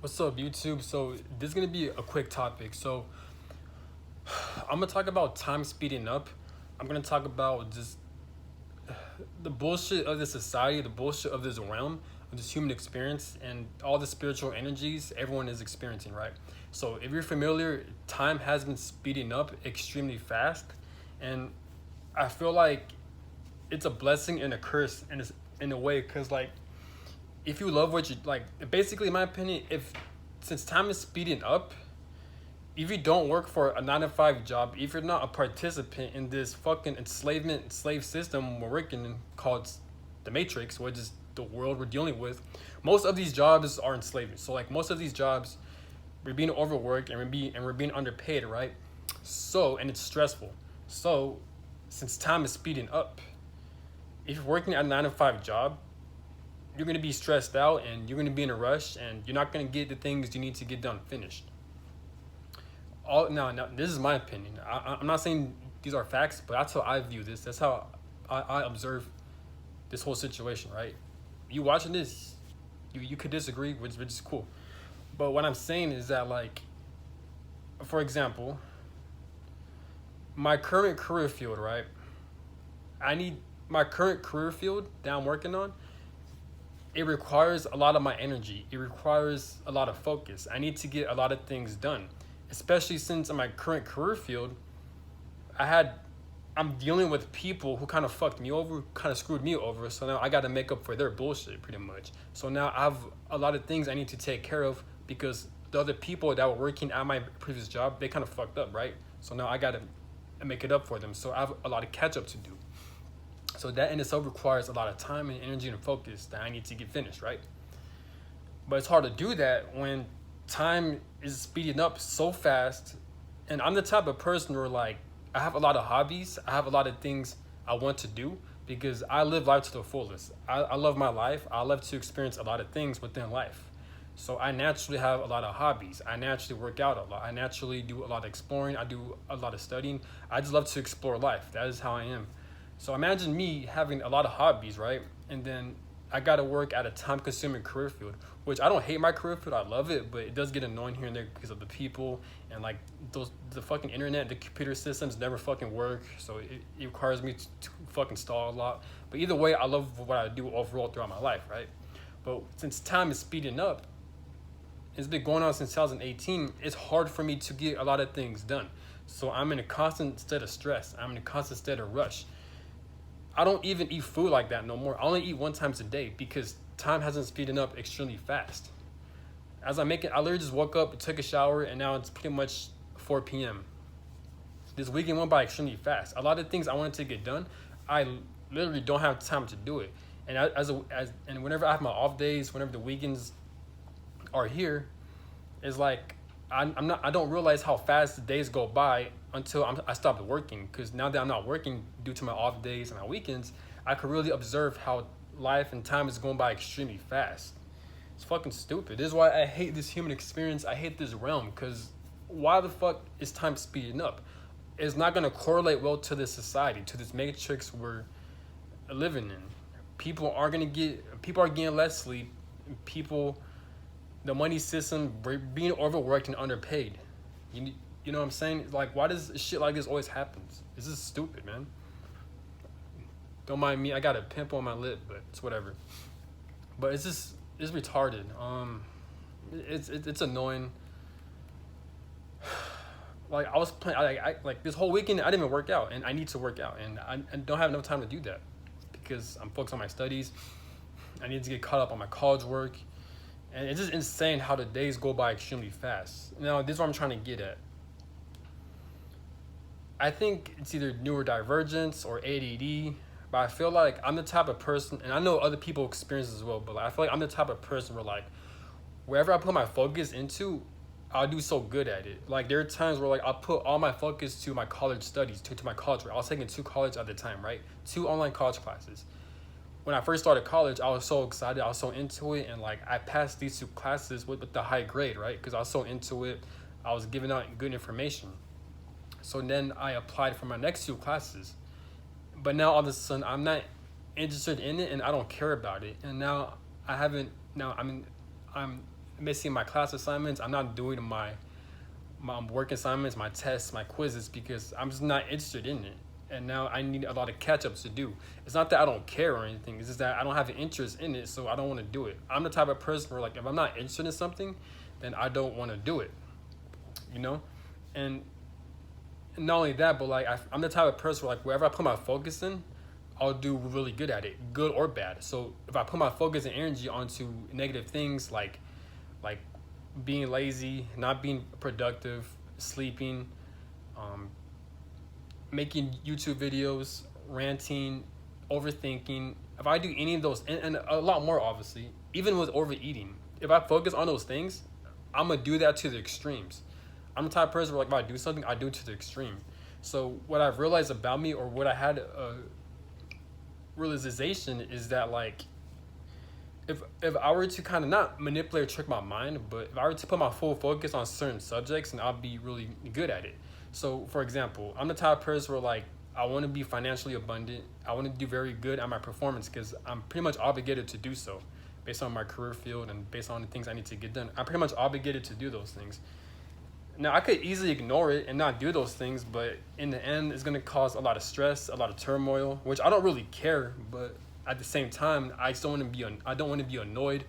What's up, YouTube? So this is gonna be a quick topic. So I'm gonna talk about time speeding up. I'm gonna talk about just the bullshit of this society, the bullshit of this realm, of this human experience, and all the spiritual energies everyone is experiencing, right? So if you're familiar, time has been speeding up extremely fast, and I feel like it's a blessing and a curse in a way, because like if you love what you like, basically in my opinion, if since time is speeding up, if you don't work for a 9 to 5 job, if you're not a participant in this fucking enslavement slave system we're working in called the Matrix, which is the world we're dealing with, most of these jobs are enslavement. So like most of these jobs, we're being overworked and we're being underpaid, right? So and it's stressful. So since time is speeding up, if you're working at a 9 to 5 job, you're gonna be stressed out and you're gonna be in a rush and you're not gonna get the things you need to get done finished. All now this is my opinion. I'm not saying these are facts, but that's how I view this. That's how I observe this whole situation, right? You watching this, you could disagree, which is cool. But what I'm saying is that, like, for example, my current career field, right? I need my current career field that I'm working on. It requires a lot of my energy. It requires a lot of focus. I need to get a lot of things done, especially since in my current career field, I had I'm dealing with people who kind of fucked me over, kind of screwed me over. So now I got to make up for their bullshit pretty much. So now I have a lot of things I need to take care of because the other people that were working at my previous job, they kind of fucked up, right? So now I got to make it up for them. So I have a lot of catch up to do. So that in itself requires a lot of time and energy and focus that I need to get finished, right? But it's hard to do that when time is speeding up so fast. And I'm the type of person where, like, I have a lot of hobbies. I have a lot of things I want to do because I live life to the fullest. I love my life. I love to experience a lot of things within life. So I naturally have a lot of hobbies. I naturally work out a lot. I naturally do a lot of exploring. I do a lot of studying. I just love to explore life. That is how I am. So imagine me having a lot of hobbies, right? And then I got to work at a time consuming career field, which I don't hate my career field. I love it, but it does get annoying here and there because of the people and like the fucking internet, the computer systems never fucking work. So it requires me to fucking stall a lot. But either way, I love what I do overall throughout my life, right? But since time is speeding up, it's been going on since 2018. It's hard for me to get a lot of things done. So I'm in a constant state of stress. I'm in a constant state of rush. I don't even eat food like that no more. I only eat one times a day because time hasn't speeding up extremely fast. As I'm making, I literally just woke up, took a shower, and now it's pretty much 4 p.m. This weekend went by extremely fast. A lot of things I wanted to get done, I literally don't have time to do it. And and whenever I have my off days, whenever the weekends are here, it's like I don't realize how fast the days go by until I stopped working. Because now that I'm not working due to my off days and my weekends, I can really observe how life and time is going by extremely fast. It's fucking stupid. This is why I hate this human experience. I hate this realm. Because why the fuck is time speeding up? It's not gonna correlate well to this society, to this matrix we're living in. People are getting less sleep. People The money system being overworked and underpaid. You know what I'm saying? Like, why does shit like this always happens? This is stupid, man. Don't mind me. I got a pimple on my lip, but it's whatever. But it's retarded. It's annoying. Like I was playing, I like this whole weekend. I didn't even work out, and I need to work out, and I don't have enough time to do that because I'm focused on my studies. I need to get caught up on my college work. And it's just insane how the days go by extremely fast. Now, this is what I'm trying to get at. I think it's either neurodivergence or ADD, but I feel like I'm the type of person, and I know other people experience this as well, but like, I feel like I'm the type of person where, like, wherever I put my focus into, I'll do so good at it. Like, there are times where, like, I'll put all my focus to my college studies, to my college work. I was taking 2 colleges at the time, right? 2 online college classes. When I first started college, I was so excited. I was so into it. And like, I passed these 2 classes with the high grade, right? Because I was so into it. I was giving out good information. So then I applied for my next 2 classes. But now all of a sudden, I'm not interested in it and I don't care about it. And now I haven't, now I'm missing my class assignments. I'm not doing my work assignments, my tests, my quizzes because I'm just not interested in it. And now I need a lot of catch ups to do. It's not that I don't care or anything. It's just that I don't have an interest in it, so I don't want to do it. I'm the type of person where like if I'm not interested in something, then I don't want to do it. You know, and not only that, but like I'm the type of person where like wherever I put my focus in, I'll do really good at it, good or bad. So if I put my focus and energy onto negative things like being lazy, not being productive, sleeping, um, making YouTube videos, ranting, overthinking. If I do any of those, and a lot more, obviously, even with overeating, if I focus on those things, I'm gonna do that to the extremes. I'm the type of person where, like, if I do something, I do it to the extreme. So what I've realized about me, or what I had a realization, is that like if I were to kind of not manipulate or trick my mind, but if I were to put my full focus on certain subjects, and I'll be really good at it. So, for example, I'm the type of person where like I want to be financially abundant. I want to do very good at my performance because I'm pretty much obligated to do so, based on my career field and based on the things I need to get done. I'm pretty much obligated to do those things. Now, I could easily ignore it and not do those things, but in the end, it's gonna cause a lot of stress, a lot of turmoil, which I don't really care. But at the same time, I just don't want to be. I don't want to be annoyed,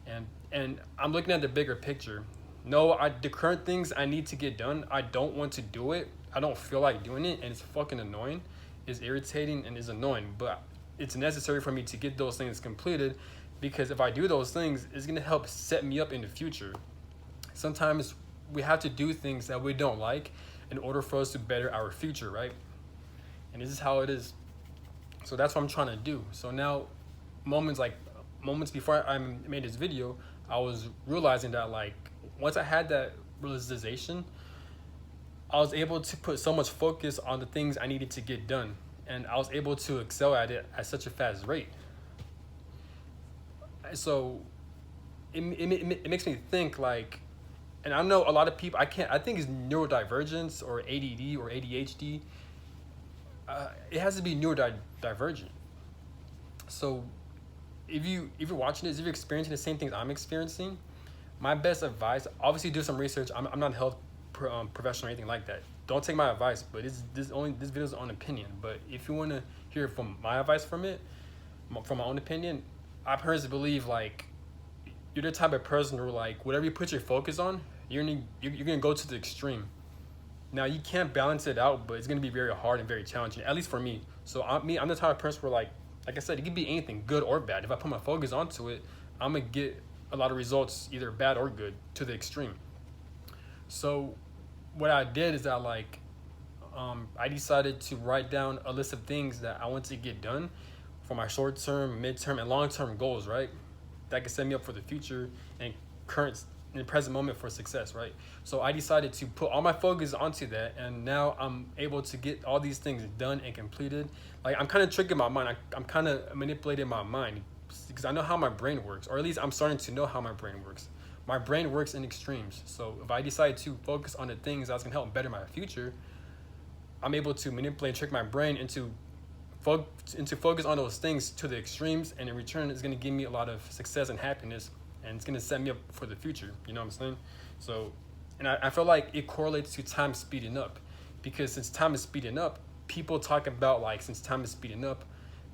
and I'm looking at the bigger picture. No, the current things I need to get done, I don't want to do it. I don't feel like doing it, and it's fucking annoying. It's irritating and it's annoying, but it's necessary for me to get those things completed, because if I do those things, it's gonna help set me up in the future. Sometimes we have to do things that we don't like in order for us to better our future, right? And this is how it is. So that's what I'm trying to do. So now, moments before I made this video, I was realizing that like once I had that realization, I was able to put so much focus on the things I needed to get done, and I was able to excel at it at such a fast rate. So it makes me think like, and I know a lot of people, I think it's neurodivergence or ADD or ADHD. It has to be neurodivergent. So if you're watching this, if you're experiencing the same things I'm experiencing, my best advice, obviously do some research. I'm not a health professional or anything like that. Don't take my advice, but this video is on opinion. But if you want to hear from my advice from my own opinion, I personally believe like you're the type of person who like whatever you put your focus on, you're gonna go to the extreme. Now you can't balance it out, but it's gonna be very hard and very challenging, at least for me. So I'm the type of person where like I said, it could be anything, good or bad. If I put my focus onto it, I'm gonna get a lot of results, either bad or good, to the extreme. So what I did is that like I decided to write down a list of things that I want to get done for my short-term, mid-term, and long-term goals, right? That can set me up for the future and in the present moment for success, right? So I decided to put all my focus onto that, and now I'm able to get all these things done and completed. Like I'm kind of tricking my mind. I'm kind of manipulating my mind because I know how my brain works, or at least I'm starting to know how my brain works. My brain works in extremes. So if I decide to focus on the things that's gonna help better my future, I'm able to manipulate and trick my brain into focus on those things to the extremes, and in return, it's gonna give me a lot of success and happiness, and it's gonna set me up for the future. You know what I'm saying? So, and I feel like it correlates to time speeding up, because since time is speeding up, people talk about like since time is speeding up,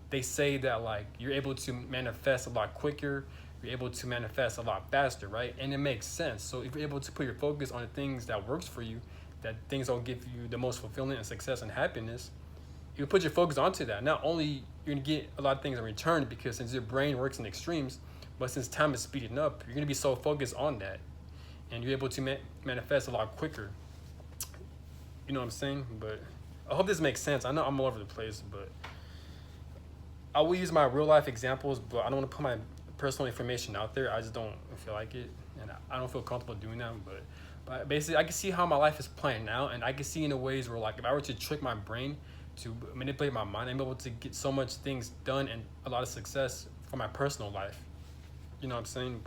they say that like you're able to manifest a lot quicker, you're able to manifest a lot faster, right? And it makes sense. So if you're able to put your focus on the things that works for you, that things that will give you the most fulfillment and success and happiness, you put your focus onto that. Not only you're gonna get a lot of things in return, because since your brain works in extremes, but since time is speeding up, you're gonna be so focused on that, and you're able to manifest a lot quicker. You know what I'm saying? But I hope this makes sense. I know I'm all over the place, but I will use my real life examples, but I don't want to put my personal information out there. I just don't feel like it, and I don't feel comfortable doing that. But basically, I can see how my life is playing out, and I can see in the ways where like if I were to trick my brain to manipulate my mind, I'm able to get so much things done and a lot of success for my personal life. You know what I'm saying?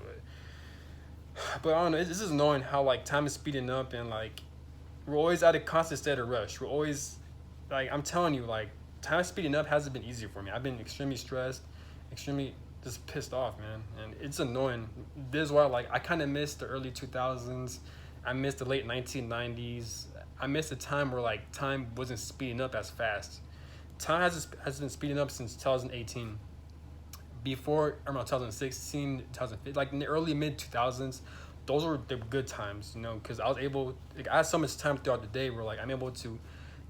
But I don't know, this is annoying how like time is speeding up, and like we're always at a constant state of rush. We're always like, I'm telling you, like time speeding up hasn't been easy for me. I've been extremely stressed, extremely just pissed off, man, and it's annoying. This is why, like, I kind of missed the early 2000s. I missed the late 1990s. I missed a time where like time wasn't speeding up as fast. Time has been speeding up since 2018. Before around 2016, 2015, like in the early mid 2000s, those were the good times, you know, because I was able, like, I had so much time throughout the day where like I'm able to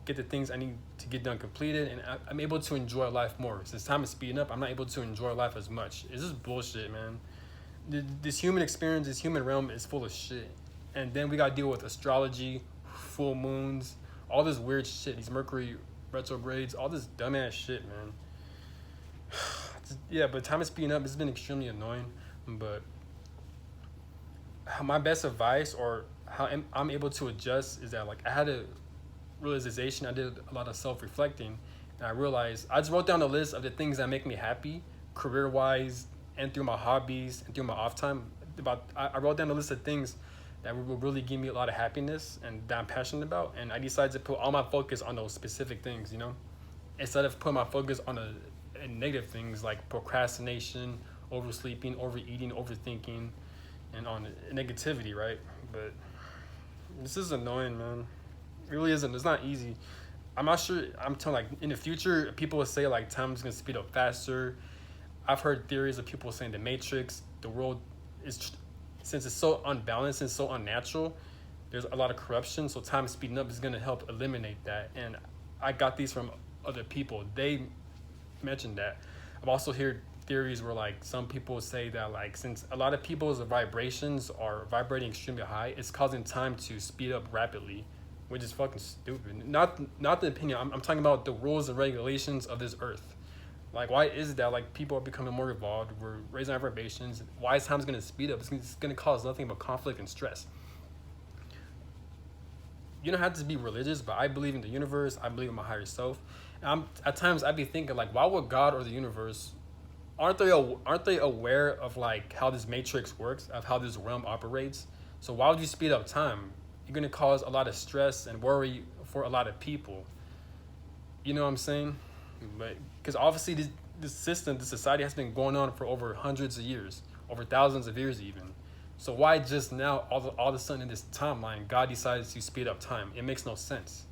get the things I need to get done completed, and I'm able to enjoy life more. Since time is speeding up, I'm not able to enjoy life as much. It's just bullshit, man. This human experience, this human realm is full of shit, and then we gotta deal with astrology, full moons, all this weird shit, these Mercury retrogrades, all this dumbass shit, man. Yeah, but time is speeding up. It's been extremely annoying, but my best advice or how I'm able to adjust is that like I had a realization. I did a lot of self-reflecting, and I realized I just wrote down a list of the things that make me happy, career-wise, and through my hobbies and through my off time. I wrote down a list of things that will really give me a lot of happiness and that I'm passionate about, and I decided to put all my focus on those specific things, you know, instead of putting my focus on negative things like procrastination, oversleeping, overeating, overthinking, and on negativity, right? But this is annoying, man. It really isn't. It's not easy. I'm not sure. I'm telling, like, in the future, people will say like time's gonna speed up faster. I've heard theories of people saying the Matrix, the world is, since it's so unbalanced and so unnatural, there's a lot of corruption. So time speeding up is gonna help eliminate that. And I got these from other people. They mentioned that. I've also heard theories where like some people say that like since a lot of people's vibrations are vibrating extremely high, it's causing time to speed up rapidly, which is fucking stupid. Not the opinion. I'm talking about the rules and regulations of this earth. Like, why is it that like people are becoming more evolved? We're raising our vibrations. Why is time's gonna speed up? It's gonna cause nothing but conflict and stress. You don't have to be religious, but I believe in the universe. I believe in my higher self. And at times I'd be thinking like, why would God or the universe, aren't they aware of like how this matrix works, of how this realm operates? So why would you speed up time? You're gonna cause a lot of stress and worry for a lot of people. You know what I'm saying? But because obviously this system, this society has been going on for over hundreds of years, over thousands of years even. So why just now, all of a sudden in this timeline, God decides to speed up time? It makes no sense.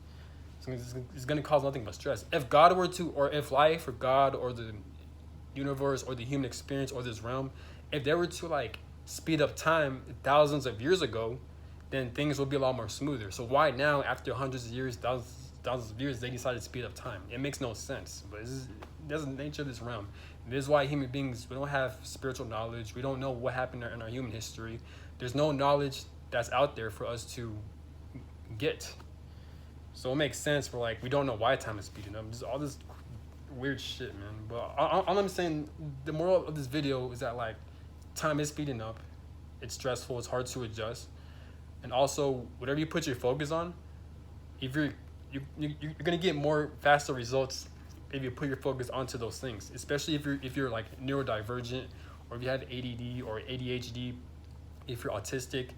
It's going to cause nothing but stress. If God were to, or if life or God or the universe or the human experience or this realm, if they were to like speed up time thousands of years ago, then things would be a lot more smoother. So why now, after hundreds of years, thousands of years, they decided to speed up time? It makes no sense. But that's the nature of this realm. This is why human beings, we don't have spiritual knowledge. We don't know what happened in our human history. There's no knowledge that's out there for us to get. So it makes sense for like, we don't know why time is speeding up. Just all this weird shit, man. But all I'm saying, the moral of this video is that like, time is speeding up. It's stressful. It's hard to adjust. And also, whatever you put your focus on, if you're gonna get more faster results if you put your focus onto those things. Especially if you're like neurodivergent, or if you have ADD or ADHD, if you're autistic,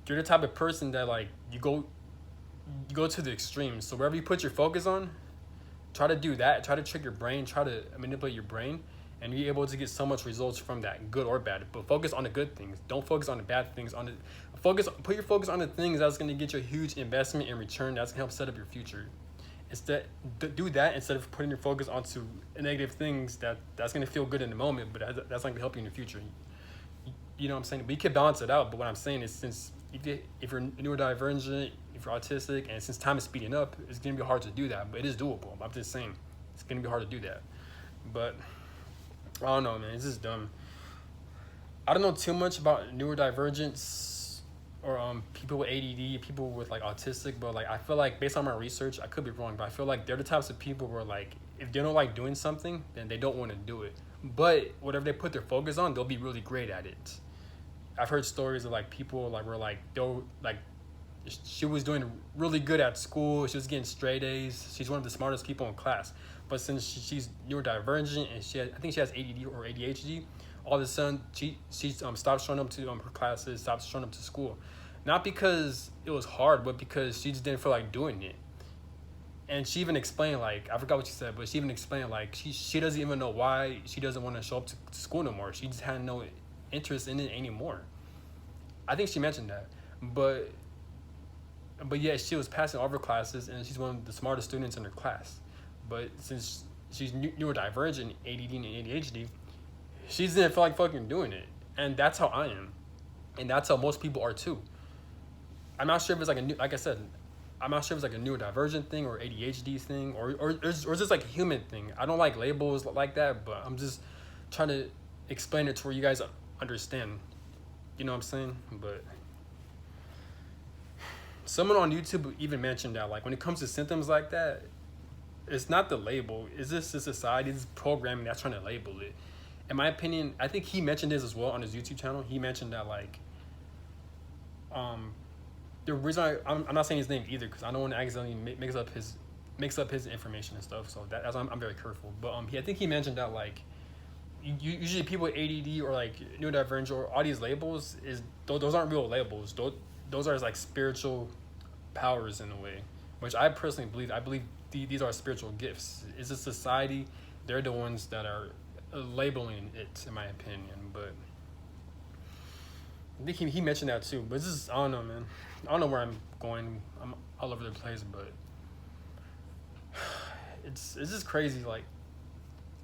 you're the type of person that like you go to the extremes. So wherever you put your focus on, try to do that. Try to trick your brain. Try to manipulate your brain, and you're able to get so much results from that, good or bad. But focus on the good things. Don't focus on the bad things. Put your focus on the things that's going to get you a huge investment in return. That's going to help set up your future. Instead, do that instead of putting your focus onto negative things that's going to feel good in the moment, but that's not going to help you in the future. You know what I'm saying? We could balance it out, but what I'm saying is, since if you're neurodivergent, if you're autistic, and since time is speeding up, it's going to be hard to do that, but it is doable. I'm just saying, it's going to be hard to do that. But I don't know, man. It's just dumb. I don't know too much about neurodivergence or people with ADD, people with like autistic, but like I feel like based on my research, I could be wrong, but I feel like they're the types of people where like if they don't like doing something, then they don't want to do it. But whatever they put their focus on, they'll be really great at it. I've heard stories of like people like were like they'll like she was doing really good at school, she was getting straight A's, she's one of the smartest people in class. But since she's neurodivergent and I think she has ADD or ADHD, all of a sudden she stopped showing up to her classes, stopped showing up to school. Not because it was hard, but because she just didn't feel like doing it. And she even explained, like, I forgot what she said, but she even explained, like, she doesn't even know why she doesn't want to show up to school no more. She just had no interest in it anymore. I think she mentioned that, but yeah, she was passing all of her classes, and she's one of the smartest students in her class. But since she's neurodivergent, ADD and ADHD, she didn't feel like fucking doing it, and that's how I am, and that's how most people are too. I'm not sure if it's like a new, like I said, I'm not sure if it's like a neurodivergent thing or ADHD thing or just like a human thing. I don't like labels like that, but I'm just trying to explain it to where you guys understand. You know what I'm saying? But someone on YouTube even mentioned that, like, when it comes to symptoms like that, it's not the label. It's just the society's programming that's trying to label it. In my opinion, I think he mentioned this as well on his YouTube channel. He mentioned that, like, the reason I'm not saying his name either, because I don't want to accidentally mix up his information and stuff. So that's why I'm very careful. But I think he mentioned that, like, usually people with ADD or like neurodivergent or all these labels is those aren't real labels. Those are like spiritual powers in a way, which I personally believe. I believe these are spiritual gifts. It's a society. They're the ones that are labeling it, in my opinion. But I think he mentioned that too. But it's just, I don't know, man. I don't know where I'm going. I'm all over the place, but it's just crazy. Like,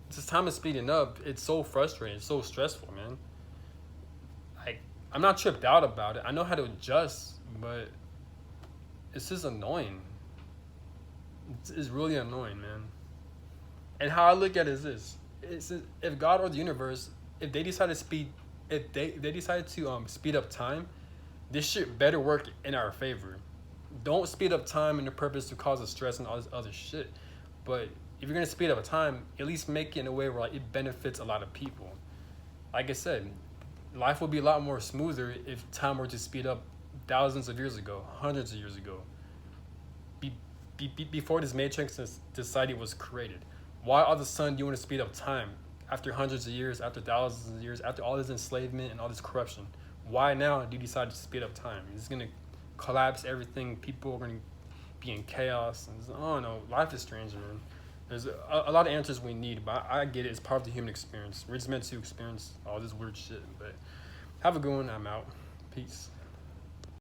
this time is speeding up. It's so frustrating. It's so stressful, man. Like, I'm not tripped out about it. I know how to adjust, but it's just annoying. It's really annoying, man. And how I look at it is this: it's, if God or the universe, if they decide to if they decide to speed up time, this shit better work in our favor. Don't speed up time in the purpose to cause us stress and all this other shit. But if you're gonna speed up time, at least make it in a way where, like, it benefits a lot of people. Like I said, life would be a lot more smoother if time were to speed up thousands of years ago, hundreds of years ago, before this matrix society was created. Why all of a sudden do you want to speed up time after hundreds of years, after thousands of years, after all this enslavement and all this corruption? Why now do you decide to speed up time? It's gonna collapse everything. People are gonna be in chaos. And I don't know. Life is strange, man. There's a lot of answers we need, but I get it. It's part of the human experience. We're just meant to experience all this weird shit. But have a good one. I'm out. Peace.